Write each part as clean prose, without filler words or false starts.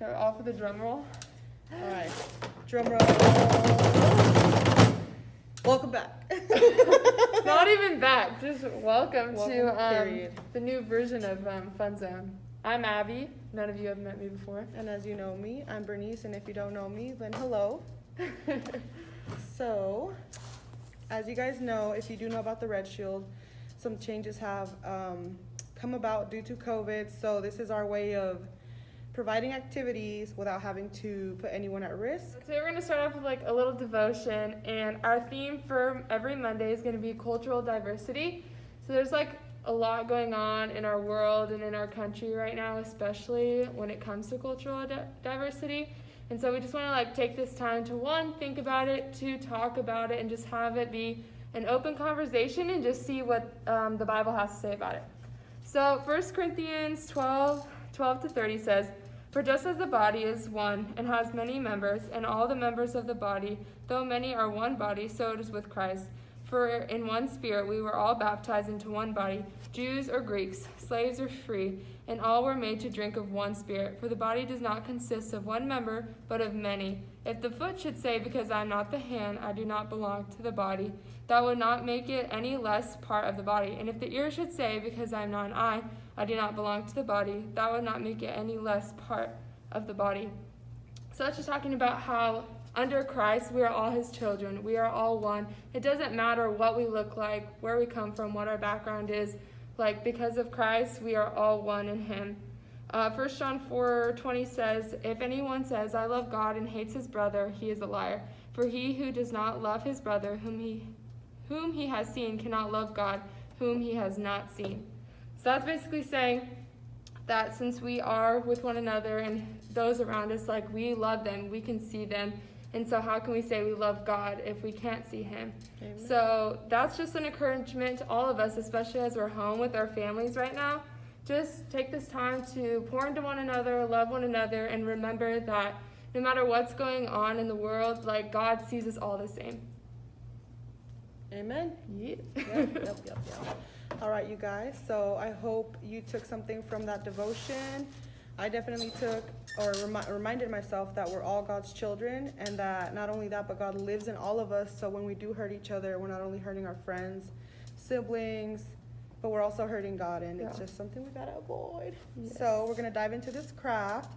Start off with a drum roll. All right, drum roll. Welcome back. Not even back, just welcome to period. the new version of Fun Zone. I'm Abby. None of you have met me before. And as you know me, I'm Bernice, and if you don't know me, then hello. So, as you guys know, if you do know about the Red Shield, some changes have come about due to COVID. So this is our way of providing activities without having to put anyone at risk. Today we're going to start off with like a little devotion, and our theme for every Monday is going to be cultural diversity. So there's like a lot going on in our world and in our country right now, especially when it comes to cultural diversity. And so we just want to like take this time to, one, think about it, two, talk about it, and just have it be an open conversation and just see what the Bible has to say about it. So 1 Corinthians 12-30 says, "For just as the body is one and has many members, and all the members of the body, though many, are one body, so it is with Christ. For in one Spirit we were all baptized into one body, Jews or Greeks, slaves or free, and all were made to drink of one Spirit. For the body does not consist of one member, but of many. If the foot should say, because I am not the hand, I do not belong to the body, that would not make it any less part of the body. And if the ear should say, because I am not an eye, I do not belong to the body, that would not make it any less part of the body." So that's just talking about how under Christ we are all his children. We are all one. It doesn't matter what we look like, where we come from, what our background is. Like, because of Christ, we are all one in him. 1 John 4:20 says, "If anyone says, I love God, and hates his brother, he is a liar. For he who does not love his brother whom he has seen cannot love God, whom he has not seen." So that's basically saying that since we are with one another and those around us, like, we love them, we can see them. And so how can we say we love God if we can't see him? Amen. So that's just an encouragement to all of us, especially as we're home with our families right now. Just take this time to pour into one another, love one another, and remember that no matter what's going on in the world, like, God sees us all the same. Amen. Yeah. Yep. All right, you guys. So I hope you took something from that devotion. I definitely took or reminded myself that we're all God's children, and that not only that, but God lives in all of us. So when we do hurt each other, we're not only hurting our friends, siblings, but we're also hurting God, and it's just something we gotta avoid. Yes. So we're gonna dive into this craft.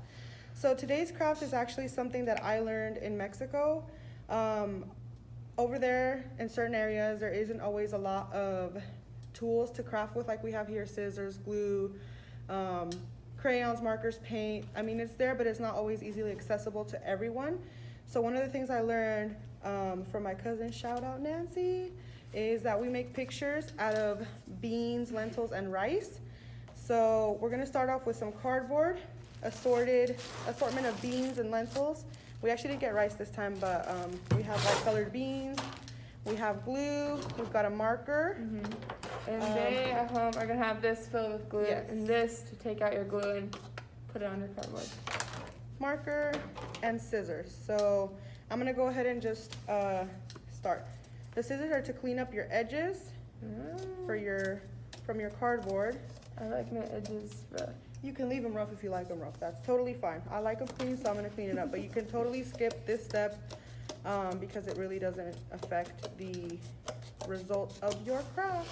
So today's craft is actually something that I learned in Mexico. Over there in certain areas, there isn't always a lot of tools to craft with, like we have here: scissors, glue, crayons, markers, paint. I mean, it's there, but it's not always easily accessible to everyone. So one of the things I learned from my cousin, shout out Nancy, is that we make pictures out of beans, lentils, and rice. So we're gonna start off with some cardboard, assortment of beans and lentils. We actually didn't get rice this time, but we have light colored beans. We have glue. We've got a marker. Mm-hmm. And they at home are going to have this filled with glue, yes, and this to take out your glue and put it on your cardboard. Marker and scissors. So I'm going to go ahead and just start. The scissors are to clean up your edges from your cardboard. I like my edges rough. You can leave them rough if you like them rough. That's totally fine. I like them clean, so I'm going to clean it up. But you can totally skip this step because it really doesn't affect the result of your craft.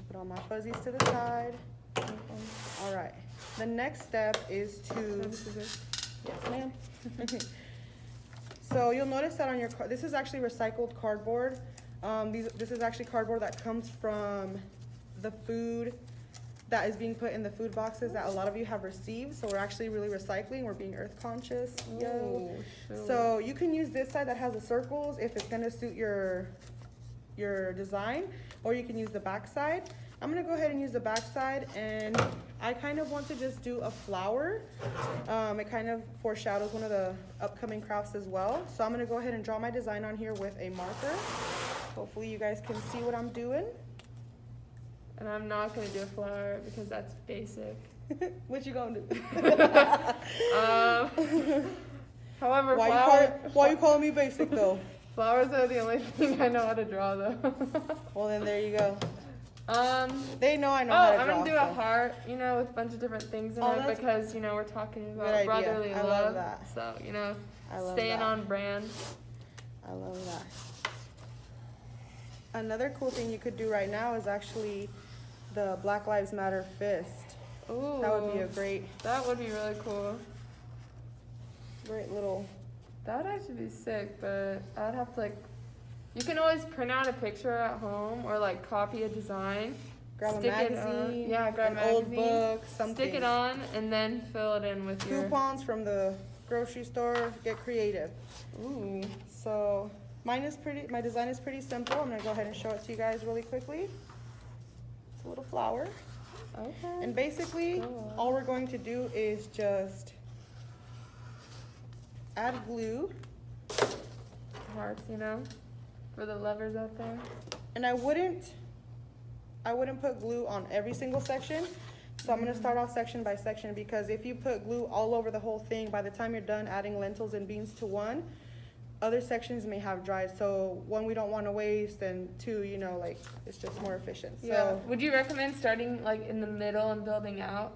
Put all my fuzzies to the side. All right. The next step is to... Yes, ma'am. So you'll notice that on your this is actually recycled cardboard. This is actually cardboard that comes from the food that is being put in the food boxes that a lot of you have received. So we're actually really recycling. We're being earth conscious. Oh, sure. So you can use this side that has the circles if it's gonna suit your design, or you can use the back side. I'm gonna go ahead and use the back side, and I kind of want to just do a flower. It kind of foreshadows one of the upcoming crafts as well. So I'm gonna go ahead and draw my design on here with a marker. Hopefully you guys can see what I'm doing. And I'm not gonna do a flower because that's basic. What you gonna do? However, why you calling me basic though? Flowers are the only thing I know how to draw though. Well then there you go. They know I know Oh, how to I'm draw. gonna do a so. heart, you know, with a bunch of different things in Oh, it that's because, you know, we're talking good about idea. brotherly I love. love that. So, you know, I love staying that. on brand. I love that. Another cool thing you could do right now is actually the Black Lives Matter fist. Ooh. That would be a great really cool. little. That would actually be sick, but I'd have to, like, you can always print out a picture at home or, like, copy a design. Grab stick a magazine, it on. Yeah, grab an a old magazine, book, something. Stick it on, and then fill it in with your... Coupons from the grocery store. Get creative. Ooh. So my design is pretty simple. I'm gonna go ahead and show it to you guys really quickly. It's a little flower. Okay. And basically, Cool. all we're going to do is just add glue. Hearts, you know, for the lovers out there. And I wouldn't put glue on every single section. So I'm gonna start off section by section because if you put glue all over the whole thing, by the time you're done adding lentils and beans to one, other sections may have dried. So one, we don't want to waste, and two, you know, like it's just more efficient. Yeah. So Would you recommend starting like in the middle and building out?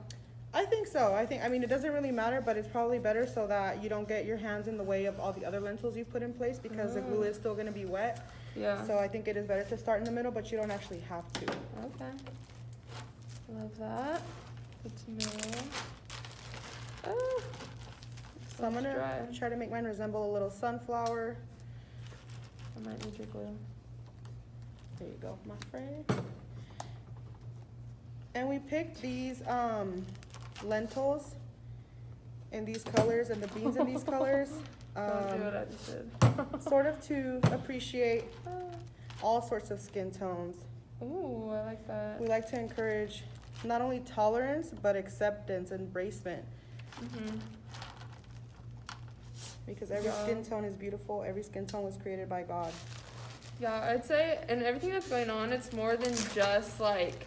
I think so. I mean, it doesn't really matter, but it's probably better so that you don't get your hands in the way of all the other lentils you put in place because the glue is still going to be wet. Yeah. So I think it is better to start in the middle, but you don't actually have to. Okay. Love that. Good to know. Oh. So I'm going to try to make mine resemble a little sunflower. I might need your glue. There you go, my friend. And we picked these lentils in these colors and the beans in these colors. Don't do what I just did. Sort of to appreciate all sorts of skin tones. Ooh, I like that. We like to encourage not only tolerance, but acceptance and embracement. Mm-hmm. Because every skin tone is beautiful. Every skin tone was created by God. Yeah, I'd say, and everything that's going on, it's more than just like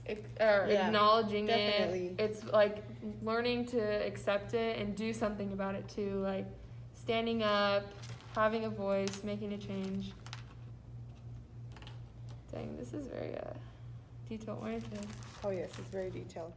acknowledging definitely. it. It's like learning to accept it and do something about it too. Like standing up, having a voice, making a change. Dang, this is very detail oriented. Oh yes, it's very detailed.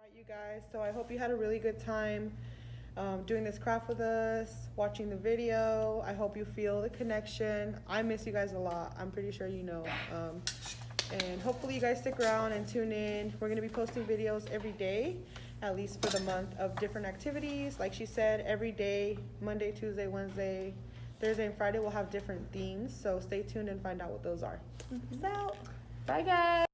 Right, you guys, so I hope you had a really good time doing this craft with us, watching the video. I hope you feel the connection. I miss you guys a lot. I'm pretty sure you know. And hopefully you guys stick around and tune in. We're going to be posting videos every day, at least for the month, of different activities. Like she said, every day, Monday, Tuesday, Wednesday, Thursday, and Friday, we'll have different themes. So stay tuned and find out what those are. Bye, guys.